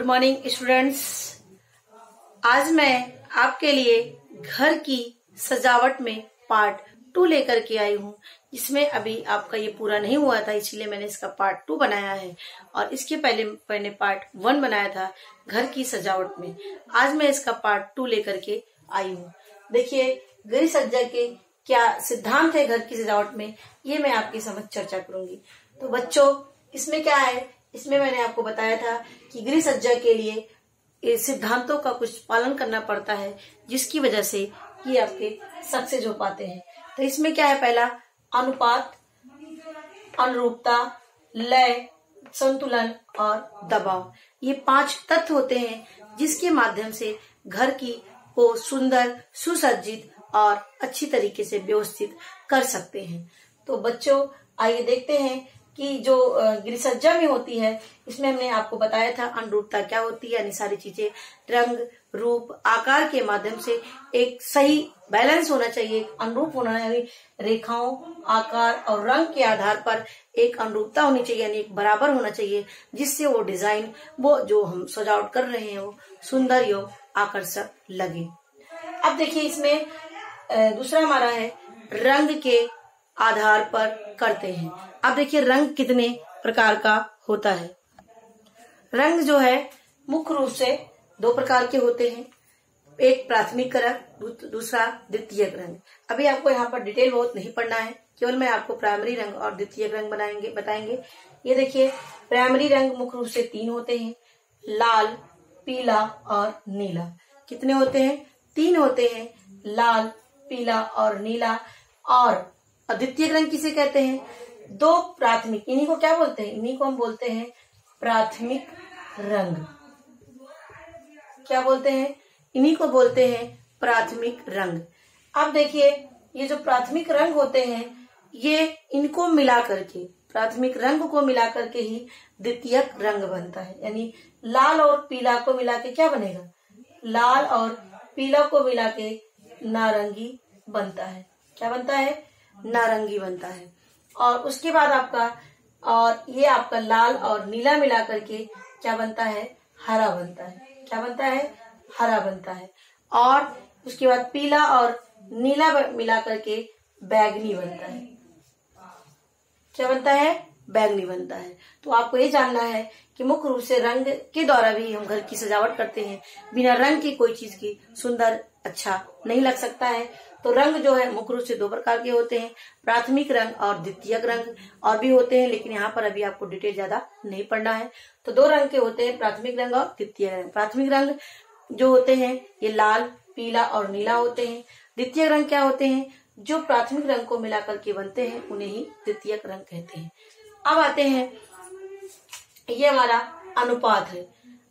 Morning students. आज मैं आपके लिए घर की सजावट में पार्ट 2 लेकर के आई हूँ। इसमें अभी आपका ये पूरा नहीं हुआ था, इसीलिए मैंने इसका पार्ट 2 बनाया है और इसके पहले मैंने पार्ट 1 बनाया था घर की सजावट में। आज मैं इसका पार्ट 2 लेकर के आई हूँ। देखिए, गृह सज्जा के क्या सिद्धांत है घर की सजावट में, ये मैं आपकी समझ चर्चा करूंगी। तो बच्चों, इसमें क्या है, इसमें मैंने आपको बताया था कि गृह सज्जा के लिए सिद्धांतों का कुछ पालन करना पड़ता है, जिसकी वजह से ये आपके सक्सेस हो पाते हैं। तो इसमें क्या है, पहला अनुपात, अनुरूपता, लय, संतुलन और दबाव। ये 5 तत्व होते हैं जिसके माध्यम से घर की को सुंदर, सुसज्जित और अच्छी तरीके से व्यवस्थित कर सकते हैं। तो बच्चों, आइए देखते हैं कि जो गृहसज्जा में होती है, इसमें हमने आपको बताया था अनुरूपता क्या होती है, यानी सारी चीजें रंग, रूप, आकार के माध्यम से एक सही बैलेंस होना चाहिए, अनुरूप होना चाहिए। रेखाओं, आकार और रंग के आधार पर एक अनुरूपता होनी चाहिए, यानी एक बराबर होना चाहिए, जिससे वो डिजाइन, वो जो हम सजावट कर रहे हैं, वो सुंदर एवं आकर्षक लगे। अब देखिए, इसमें दूसरा हमारा है रंग के आधार पर करते हैं। अब देखिए, रंग कितने प्रकार का होता है। रंग जो है मुख्य रूप से 2 प्रकार के होते हैं, एक प्राथमिक रंग, दूसरा द्वितीयक रंग। अभी आपको यहाँ पर डिटेल बहुत नहीं पढ़ना है, केवल मैं आपको प्राइमरी रंग और द्वितीयक रंग बताएंगे। ये देखिए, प्राइमरी रंग मुख्य रूप से 3 होते हैं, लाल, पीला और नीला। कितने होते हैं? 3 होते हैं, लाल, पीला और नीला। और द्वितीयक रंग किसे कहते हैं? 2 प्राथमिक, इन्हीं को क्या बोलते हैं? इन्हीं को हम बोलते हैं प्राथमिक रंग। क्या बोलते हैं? इन्हीं को बोलते हैं प्राथमिक रंग। अब देखिए, ये जो प्राथमिक रंग होते हैं, ये इनको मिला करके, प्राथमिक रंग को मिला करके ही द्वितीयक रंग बनता है। यानी लाल और पीला को मिला के क्या बनेगा? लाल और पीला को मिला के नारंगी बनता है। क्या बनता है? नारंगी बनता है। और उसके बाद ये आपका लाल और नीला मिला करके क्या बनता है? हरा बनता है। क्या बनता है? हरा बनता है। और उसके बाद पीला और नीला मिला करके बैगनी बनता है। क्या बनता है? बैगनी बनता है। तो आपको ये जानना है कि मुख्य रूप से रंग के द्वारा भी हम घर की सजावट करते हैं। बिना रंग की कोई चीज की सुंदर, अच्छा नहीं लग सकता है। तो रंग जो है मुख्य रूप से 2 प्रकार के होते हैं, प्राथमिक रंग और द्वितीयक रंग। और भी होते हैं, लेकिन यहाँ पर अभी आपको डिटेल ज्यादा नहीं पढ़ना है। तो 2 रंग के होते हैं, प्राथमिक रंग और द्वितीयक रंग। प्राथमिक रंग जो होते हैं, ये लाल, पीला और नीला होते हैं। द्वितीयक रंग क्या होते हैं? जो प्राथमिक रंग को मिला करके बनते हैं, उन्हें ही द्वितीयक रंग कहते हैं। अब आते हैं, ये हमारा अनुपात है।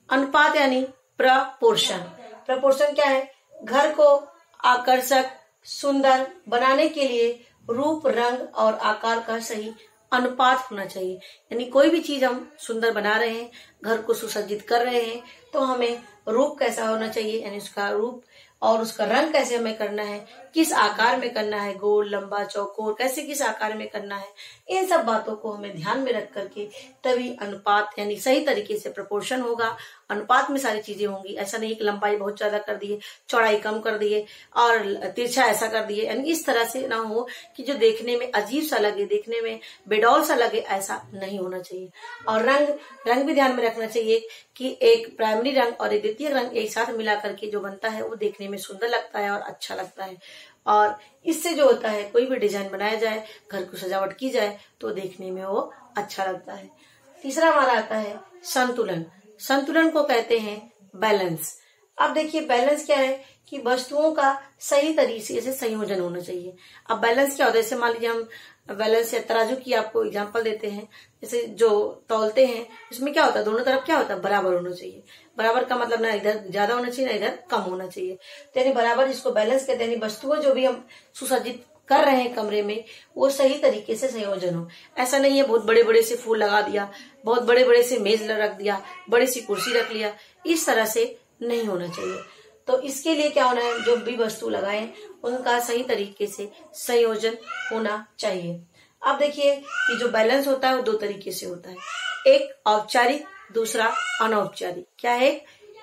अनुपात यानी प्रपोर्शन। प्रपोर्शन क्या है? घर को आकर्षक, सुंदर बनाने के लिए रूप, रंग और आकार का सही अनुपात होना चाहिए। यानी कोई भी चीज हम सुंदर बना रहे हैं, घर को सुसज्जित कर रहे हैं, तो हमें रूप कैसा होना चाहिए, यानी उसका रूप और उसका रंग कैसे हमें करना है, किस आकार में करना है, गोल, लंबा, चौकोर, कैसे किस आकार में करना है, इन सब बातों को हमें ध्यान में रख करके तभी अनुपात यानी सही तरीके से प्रपोर्शन होगा। अनुपात में सारी चीजें होंगी। ऐसा नहीं कि लंबाई बहुत ज्यादा कर दिए, चौड़ाई कम कर दिए और तिरछा ऐसा कर दिए, यानी इस तरह से ना हो कि जो देखने में अजीब सा लगे, देखने में बेडौल सा लगे, ऐसा नहीं होना चाहिए। और रंग भी ध्यान में रखना चाहिए कि एक प्राइमरी रंग और एक द्वितीय रंग एक साथ मिला करके जो बनता है, वो देखने में सुंदर लगता है और अच्छा लगता है। और इससे जो होता है, कोई भी डिजाइन बनाया जाए, घर को सजावट की जाए, तो देखने में वो अच्छा लगता है। तीसरा हमारा आता है संतुलन। संतुलन को कहते हैं बैलेंस। अब देखिए, बैलेंस क्या है कि वस्तुओं का सही तरीके से संयोजन होना चाहिए। अब बैलेंस क्या होता है? जैसे मान लीजिए हम बैलेंस या तराजू की आपको एग्जांपल देते हैं। जैसे जो तौलते हैं, इसमें क्या होता है? दोनों तरफ क्या होता है? बराबर होना चाहिए। बराबर का मतलब ना इधर ज्यादा होना चाहिए, ना इधर कम होना चाहिए। तो यानी बराबर, इसको बैलेंस कहते हैं। यानी वस्तुएं जो भी हम सुसज्जित कर रहे हैं कमरे में, वो सही तरीके से संयोजन हो। ऐसा नहीं है बहुत बड़े बड़े से फूल लगा दिया, बहुत बड़े बड़े से मेज रख दिया, बड़ी सी कुर्सी रख लिया, इस तरह से नहीं होना चाहिए। तो इसके लिए क्या होना है? जो भी वस्तु लगाएं, उनका सही तरीके से संयोजन होना चाहिए। अब देखिए, ये जो बैलेंस होता है वो 2 तरीके से होता है, एक औपचारिक दूसरा अनौपचारिक। क्या है?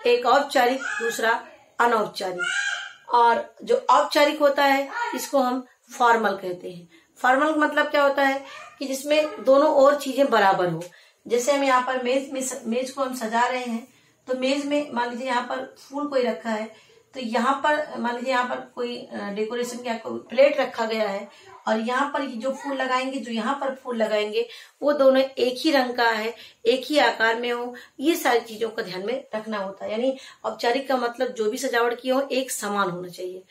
एक औपचारिक, दूसरा अनौपचारिक। और जो औपचारिक होता है इसको हम फॉर्मल कहते हैं। फॉर्मल मतलब क्या होता है कि जिसमें दोनों और चीजें बराबर हो। जैसे हम यहाँ पर मेज को हम सजा रहे हैं, तो मेज में मान लीजिए यहाँ पर फूल कोई रखा है, तो यहाँ पर मान लीजिए यहाँ पर कोई डेकोरेशन का कोई प्लेट रखा गया है, और यहाँ पर जो फूल लगाएंगे, जो यहाँ पर फूल लगाएंगे, वो दोनों एक ही रंग का है, एक ही आकार में हो। ये सारी चीजों का ध्यान में रखना होता है। यानी औपचारिक का मतलब जो भी सजावट की हो एक समान होना चाहिए।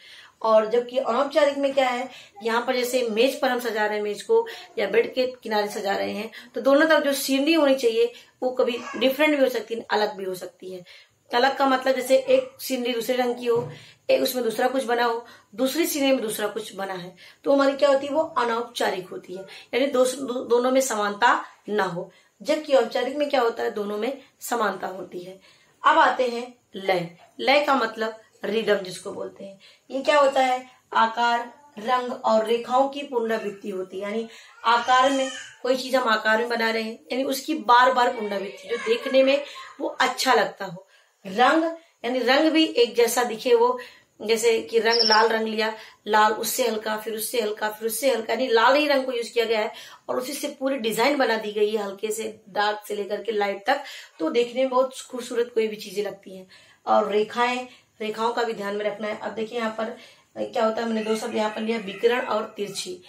और जबकि अनौपचारिक में क्या है, यहाँ पर जैसे मेज पर हम सजा रहे हैं मेज को, या बेड के किनारे सजा रहे हैं, तो दोनों तरफ जो सीनरी होनी चाहिए वो कभी डिफरेंट भी हो सकती है, अलग भी हो सकती है। अलग का मतलब जैसे एक सीनरी दूसरे रंग की हो, एक उसमें दूसरा कुछ बना हो, दूसरी सीनरी में दूसरा कुछ बना है, तो हमारी क्या होती है, वो अनौपचारिक होती है। यानी दोनों में समानता ना हो। जबकि औपचारिक में क्या होता है, दोनों में समानता होती है। अब आते हैं लय। लय का मतलब रिदम जिसको बोलते हैं। ये क्या होता है, आकार, रंग और रेखाओं की पुनरावृत्ति होती है। यानी आकार में कोई चीज हम आकार में बना रहे हैं, यानी उसकी बार बार पुनरावृत्ति, जो देखने में वो अच्छा लगता हो। रंग यानी रंग भी एक जैसा दिखे वो, जैसे कि रंग, लाल रंग लिया, लाल उससे हल्का, फिर उससे हल्का, फिर उससे हल्का, यानी लाल ही रंग को यूज किया गया है और उसी से पूरी डिजाइन बना दी गई है, हल्के से डार्क से लेकर के लाइट तक। तो देखने में बहुत खूबसूरत कोई भी चीजें लगती हैं। और रेखाओं का भी ध्यान में रखना है। अब देखिए यहाँ पर क्या होता है, मैंने दो शब्द यहाँ पर लिया, विकिरण और तिरछी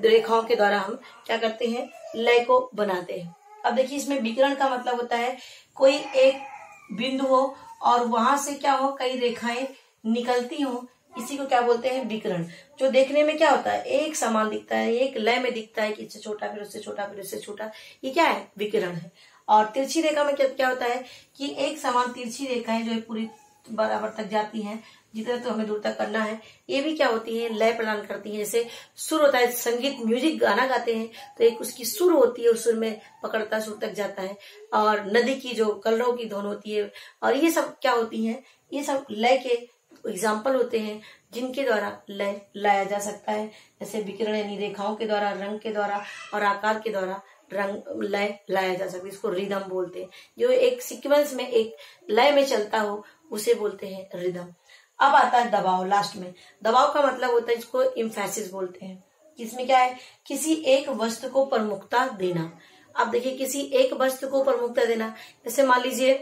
रेखाओं के द्वारा हम क्या करते हैं, लय को बनाते हैं। अब देखिए इसमें विकिरण का मतलब होता है कोई एक बिंदु हो और वहां से क्या हो, कई रेखाएं निकलती हो, इसी को क्या बोलते हैं, विकिरण। जो देखने में क्या होता है, एक समान दिखता है, एक लय में दिखता है कि इससे छोटा, फिर उससे छोटा, फिर उससे छोटा, ये क्या है, विकिरण है। और तिरछी रेखा में क्या होता है कि एक समान तिरछी रेखाएं जो है पूरी बराबर तक जाती हैं, जितना तो हमें दूर तक करना है, ये भी क्या होती है, लय प्रदान करती है। जैसे सुर होता है, संगीत म्यूजिक गाना गाते हैं तो एक उसकी सुर होती है, उस सुर में पकड़ता सुर तक जाता है। और नदी की जो कलरों की धुन होती है, और ये सब क्या होती है, ये सब लय के एग्जाम्पल होते हैं जिनके द्वारा लय लाया जा सकता है। जैसे विकिरण यानी रेखाओं के द्वारा, रंग के द्वारा और आकार के द्वारा रंग लय लाया जा सकता है। इसको रिदम बोलते हैं। जो एक सीक्वेंस में एक लय में चलता हो उसे बोलते हैं रिदम। अब आता है दबाव, लास्ट में। दबाव का मतलब होता है, इसको इम्फेसिस बोलते हैं। इसमें क्या है, किसी एक वस्तु को प्रमुखता देना। अब देखिए किसी एक वस्तु को प्रमुखता देना, जैसे मान लीजिए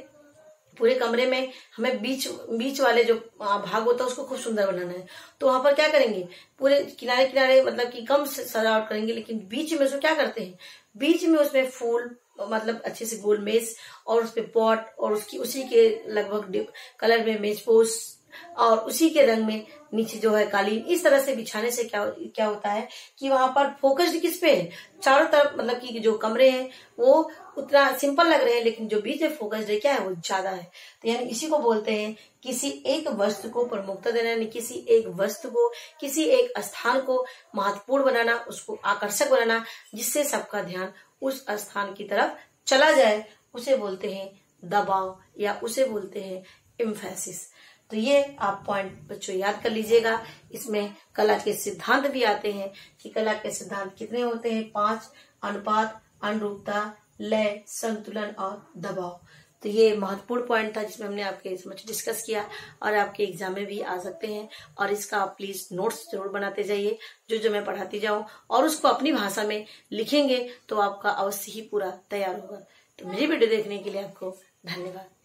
पूरे कमरे में हमें बीच वाले जो भाग होता है उसको खूब सुंदर बनाना है, तो वहां पर क्या करेंगे, पूरे किनारे किनारे मतलब कि कम सजावट करेंगे, लेकिन बीच में उसको क्या करते हैं, बीच में उसमें फूल मतलब अच्छे से गोल मेज और उसपे पॉट और उसी के लगभग कलर में मेज पोस्ट और उसी के रंग में नीचे जो है कालीन, इस तरह से बिछाने से क्या होता है कि वहां पर फोकस्ड किस पे है, चारों तरफ, मतलब कि जो कमरे हैं वो उतना सिंपल लग रहे हैं, लेकिन जो बीच में फोकस्ड है क्या है, वो ज्यादा है। तो यानी इसी को बोलते हैं किसी एक वस्तु को प्रमुखता देना, यानी किसी एक वस्तु को, किसी एक स्थान को महत्वपूर्ण बनाना, उसको आकर्षक बनाना, जिससे सबका ध्यान उस स्थान की तरफ चला जाए, उसे बोलते हैं दबाव या उसे बोलते हैं इम्फेसिस। तो ये आप पॉइंट बच्चों याद कर लीजिएगा। इसमें कला के सिद्धांत भी आते हैं कि कला के सिद्धांत कितने होते हैं, 5: अनुपात, अनुरूपता, लय, संतुलन और दबाव। तो ये महत्वपूर्ण पॉइंट था जिसमें हमने आपके समझ डिस्कस किया और आपके एग्जाम में भी आ सकते हैं। और इसका आप प्लीज नोट्स जरूर बनाते जाइए, जो मैं पढ़ाती जाऊं, और उसको अपनी भाषा में लिखेंगे तो आपका अवश्य ही पूरा तैयार होगा। तो मेरी वीडियो देखने के लिए आपको धन्यवाद।